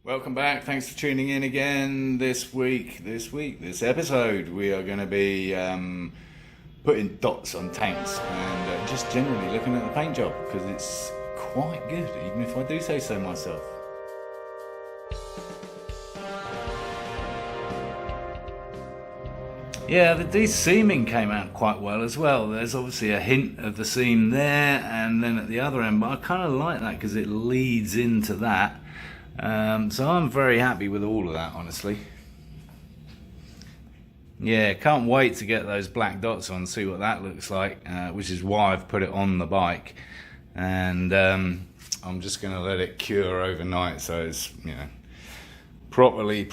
Welcome back. Thanks for tuning in again. This episode, we are going to be putting dots on tanks and just generally looking at the paint job because it's quite good, even if I do say so myself. Yeah, the de-seaming came out quite well as well. There's obviously a hint of the seam there and then at the other end, but I kind of like that because it leads into that. So I'm very happy with all of that, honestly. Yeah, can't wait to get those black dots on, see what that looks like, which is why I've put it on the bike. And I'm just going to let it cure overnight so it's, you know, properly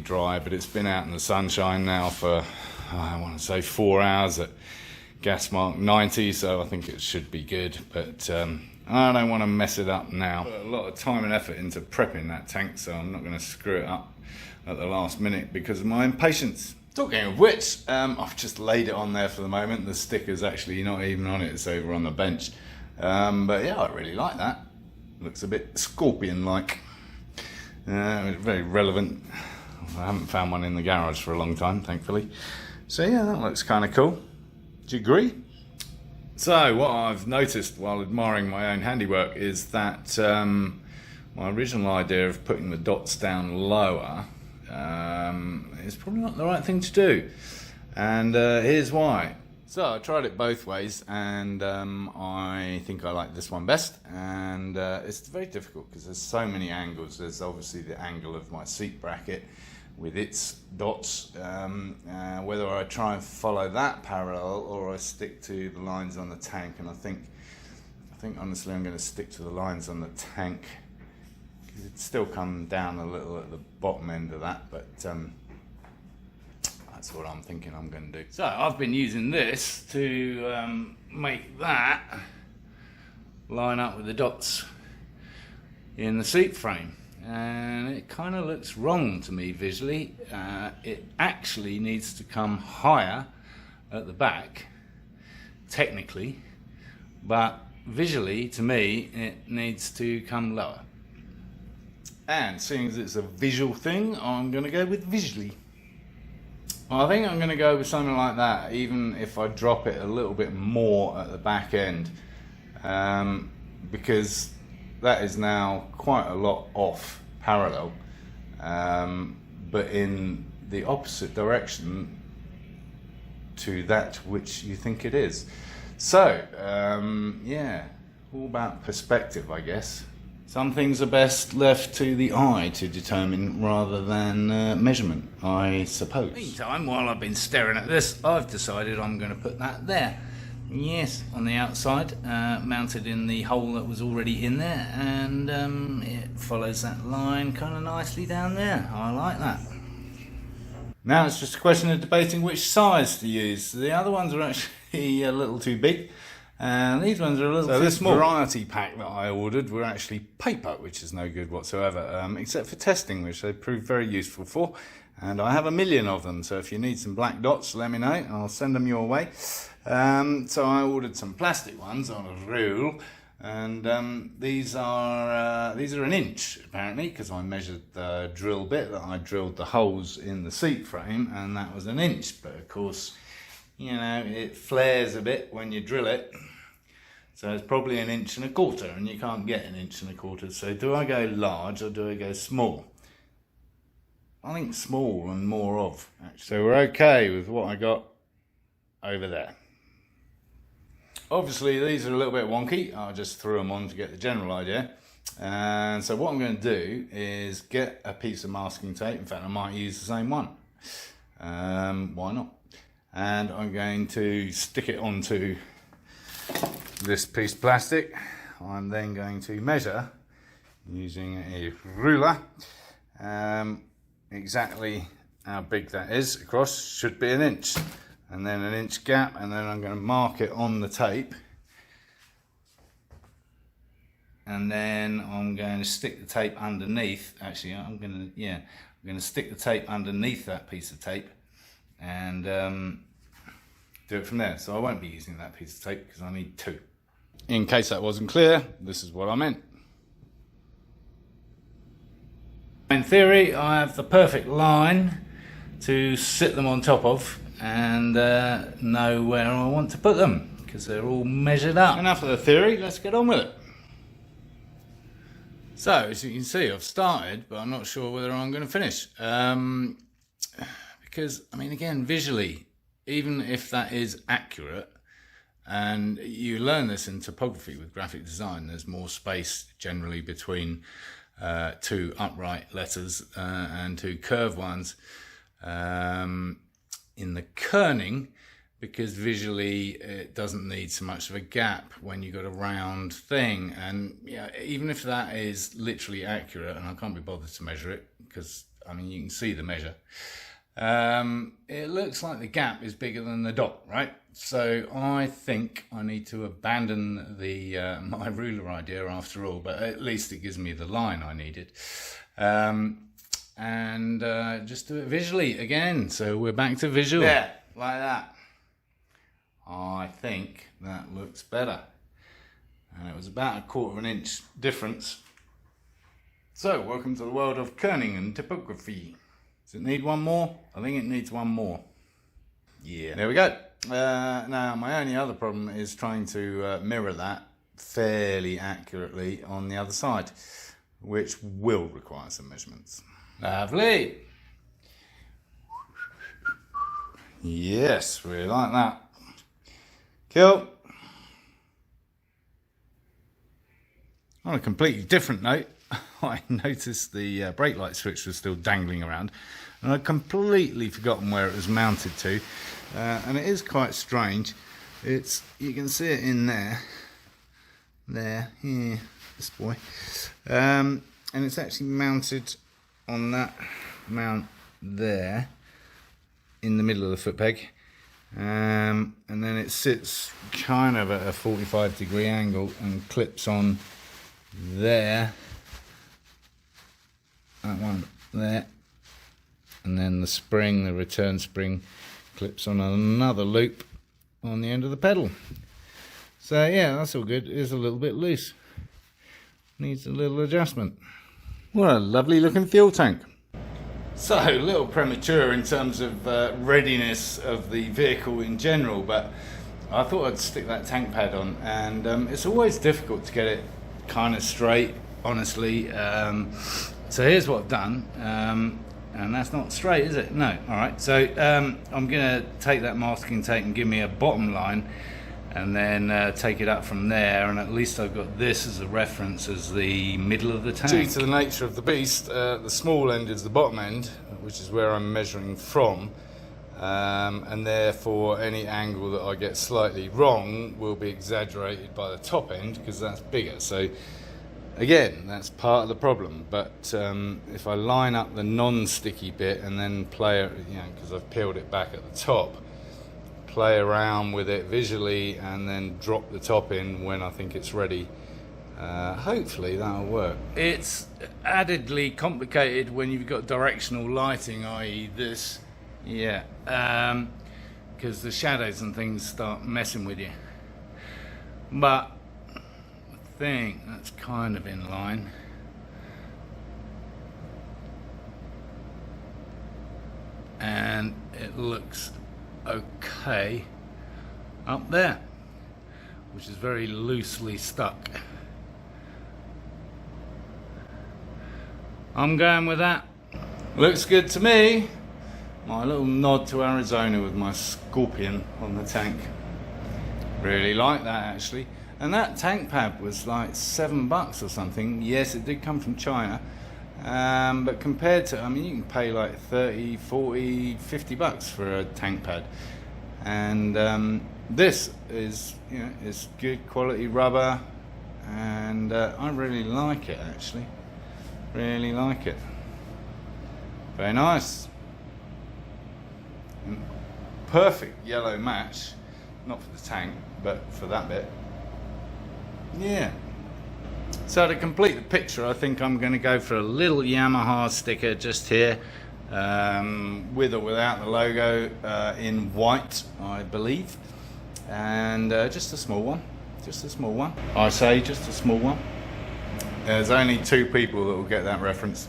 dry. But it's been out in the sunshine now for, I want to say 4 hours at gas mark 90, so I think it should be good. But I don't want to mess it up now. Put a lot of time and effort into prepping that tank, so I'm not going to screw it up at the last minute because of my impatience. Talking of which, I've just laid it on there for the moment. The sticker's actually not even on it, it's over on the bench. But yeah, I really like that. Looks a bit scorpion-like. Very relevant. I haven't found one in the garage for a long time, thankfully. So yeah, that looks kind of cool. Do you agree? So what I've noticed while admiring my own handiwork is that my original idea of putting the dots down lower is probably not the right thing to do, and here's why. So I tried it both ways and I think I like this one best, and it's very difficult because there's so many angles. There's obviously the angle of my seat bracket with its dots, whether I try and follow that parallel or I stick to the lines on the tank. And I think honestly I'm going to stick to the lines on the tank because it's still come down a little at the bottom end of that, but that's what I'm thinking I'm going to do. So I've been using this to make that line up with the dots in the seat frame. And it kind of looks wrong to me visually. It actually needs to come higher at the back, technically, but visually, to me, it needs to come lower. And seeing as it's a visual thing, I'm going to go with visually. I think I'm going to go with something like that, even if I drop it a little bit more at the back end, because that is now quite a lot off parallel, but in the opposite direction to that which you think it is. So, yeah, all about perspective, I guess. Some things are best left to the eye to determine rather than measurement, I suppose. Meantime, while I've been staring at this, I've decided I'm going to put that there. Yes, on the outside, mounted in the hole that was already in there, and it follows that line kind of nicely down there. I like that. Now it's just a question of debating which size to use. The other ones are actually a little too big, and these ones are a little too small. This variety pack that I ordered were actually paper, which is no good whatsoever, except for testing, which they proved very useful for. And I have 1 million of them, so if you need some black dots, let me know. I'll send them your way. So I ordered some plastic ones on a rule, and these are 1 inch apparently, because I measured the drill bit that I drilled the holes in the seat frame, and that was 1 inch. But of course, you know, it flares a bit when you drill it, so it's probably 1.25 inches, and you can't get 1.25 inches. So do I go large or do I go small? I think small and more of, actually. So we're okay with what I got over there. Obviously these are a little bit wonky. I just threw them on to get the general idea. And so what I'm going to do is get a piece of masking tape. In fact, I might use the same one. Why not? And I'm going to stick it onto this piece of plastic. I'm then going to measure using a ruler exactly how big that is across. Should be 1 inch, and then 1 inch gap, and then I'm going to mark it on the tape, and then I'm going to stick the tape underneath. Actually, I'm going to stick the tape underneath that piece of tape and do it from there. So I won't be using that piece of tape because I need 2. In case that wasn't clear, this is what I meant. In theory, I have the perfect line to sit them on top of and know where I want to put them because they're all measured up. Enough of the theory, let's get on with it. So, as you can see, I've started, but I'm not sure whether I'm going to finish. Because, I mean, again, visually, even if that is accurate, and you learn this in topography with graphic design, there's more space generally between two upright letters and two curved ones in the kerning, because visually it doesn't need so much of a gap when you've got a round thing. And yeah, even if that is literally accurate, and I can't be bothered to measure it because I mean you can see the measure, it looks like the gap is bigger than the dot, right? So I think I need to abandon the my ruler idea after all, but at least it gives me the line I needed. And just do it visually again. So we're back to visual. Yeah, like that. I think that looks better. And it was about 1/4 of an inch difference. So welcome to the world of kerning and typography. Does it need one more? I think it needs one more. Yeah, there we go. Now my only other problem is trying to mirror that fairly accurately on the other side, which will require some measurements. Lovely. Yes, really like that. Cool. On a completely different note, I noticed the brake light switch was still dangling around, and I'd completely forgotten where it was mounted to. And it is quite strange. You can see it in there, here, this boy, and it's actually mounted on that mount there, in the middle of the foot peg. And then it sits kind of at a 45-degree angle and clips on there, that one there, and then the spring, the return spring, clips on another loop on the end of the pedal. So yeah, that's all good. It is a little bit loose, needs a little adjustment. What a lovely looking fuel tank. So, a little premature in terms of readiness of the vehicle in general, but I thought I'd stick that tank pad on, and it's always difficult to get it kind of straight, honestly. So here's what I've done, and that's not straight, is it? No. Alright, so I'm going to take that masking tape and give me a bottom line, and then take it up from there, and at least I've got this as a reference as the middle of the tank. Due to the nature of the beast, the small end is the bottom end, which is where I'm measuring from, and therefore any angle that I get slightly wrong will be exaggerated by the top end because that's bigger. So again, that's part of the problem, but if I line up the non-sticky bit and then play it, you know, because I've peeled it back at the top, play around with it visually and then drop the top in when I think it's ready, hopefully that'll work. It's addedly complicated when you've got directional lighting, i.e. this, yeah, because the shadows and things start messing with you, but I think that's kind of in line. And it looks okay up there, which is very loosely stuck. I'm going with that. Looks good to me. My little nod to Arizona with my Scorpion on the tank. Really like that actually. And that tank pad was like $7 or something. Yes, it did come from China. But compared to, I mean, you can pay like 30, 40, 50 bucks for a tank pad. And this is, you know, it's good quality rubber, and I really like it actually. Really like it. Very nice. And perfect yellow match, not for the tank, but for that bit. Yeah. So to complete the picture, I think I'm going to go for a little Yamaha sticker just here, with or without the logo, in white, I believe, and just a small one, just a small one. I say just a small one. There's only 2 people that will get that reference,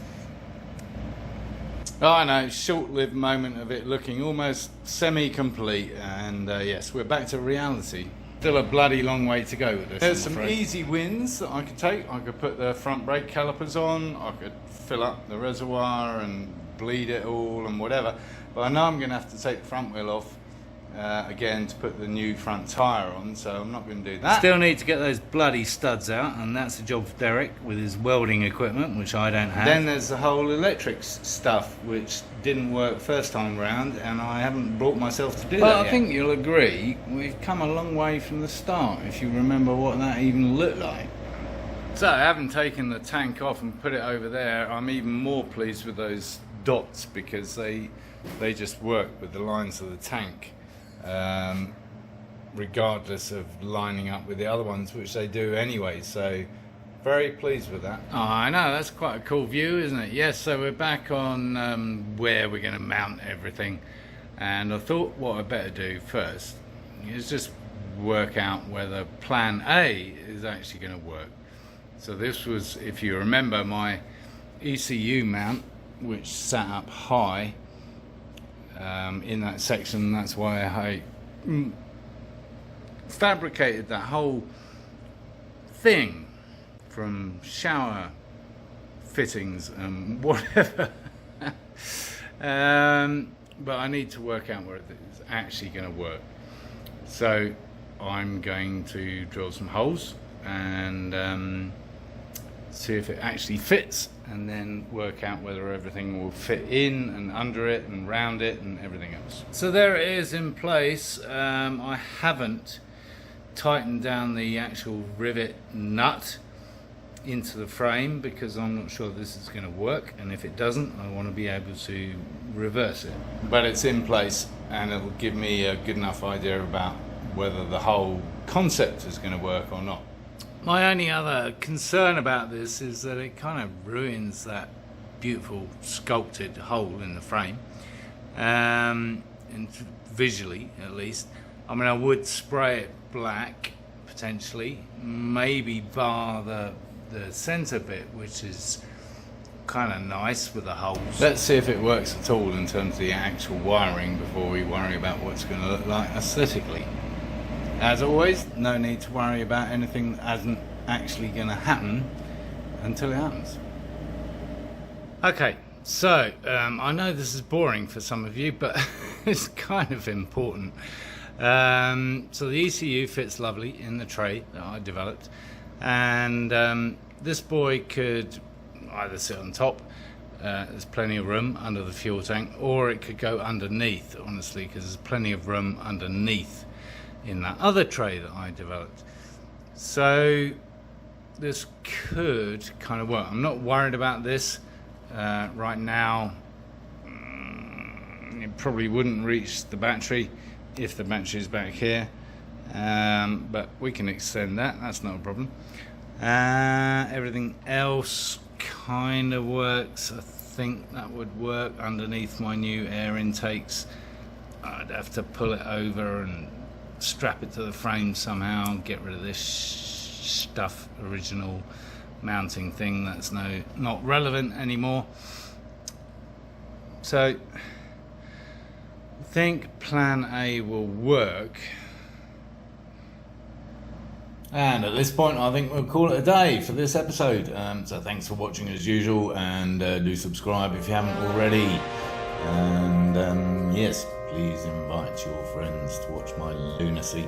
Oh, I know, short-lived moment of it looking almost semi-complete, and yes, we're back to reality. Still a bloody long way to go with this. There's some easy wins that I could take. I could put the front brake calipers on, I could fill up the reservoir and bleed it all and whatever, but I know I'm going to have to take the front wheel off again to put the new front tyre on, so I'm not going to do that. Still need to get those bloody studs out, and that's the job for Derek with his welding equipment, which I don't have. Then there's the whole electrics stuff, which didn't work first time round, and I haven't brought myself to do that yet. I think you'll agree, we've come a long way from the start, if you remember what that even looked like. So, having taken the tank off and put it over there, I'm even more pleased with those dots, because they just work with the lines of the tank. Regardless of lining up with the other ones, which they do anyway, so very pleased with that. Oh, I know, that's quite a cool view, isn't it? Yes, so we're back on where we're going to mount everything, and I thought what I'd better do first is just work out whether plan A is actually going to work. So this was, if you remember, my ECU mount, which sat up high in that section. That's why I fabricated that whole thing from shower fittings and whatever. But I need to work out where it's actually going to work. So I'm going to drill some holes and see if it actually fits, and then work out whether everything will fit in and under it and round it and everything else. So there it is in place. I haven't tightened down the actual rivet nut into the frame because I'm not sure this is going to work, and if it doesn't, I want to be able to reverse it. But it's in place, and it'll give me a good enough idea about whether the whole concept is going to work or not. My only other concern about this is that it kind of ruins that beautiful sculpted hole in the frame, and visually at least. I mean, I would spray it black potentially, maybe bar the center bit, which is kind of nice with the holes. Let's see if it works at all in terms of the actual wiring before we worry about what it's going to look like aesthetically. As always, no need to worry about anything that isn't actually going to happen until it happens. Okay, so I know this is boring for some of you, but it's kind of important. So the ECU fits lovely in the tray that I developed, and this boy could either sit on top, there's plenty of room under the fuel tank, or it could go underneath, honestly, because there's plenty of room underneath in that other tray that I developed. So this could kind of work. I'm not worried about this right now. It probably wouldn't reach the battery if the battery is back here, but we can extend that, that's not a problem. Everything else kind of works. I think that would work underneath my new air intakes. I'd have to pull it over and strap it to the frame somehow, get rid of this stuff, original mounting thing that's not relevant anymore. So I think plan A will work, and at this point I think we'll call it a day for this episode. So thanks for watching as usual, and do subscribe if you haven't already, and yes, please invite your friends to watch my lunacy.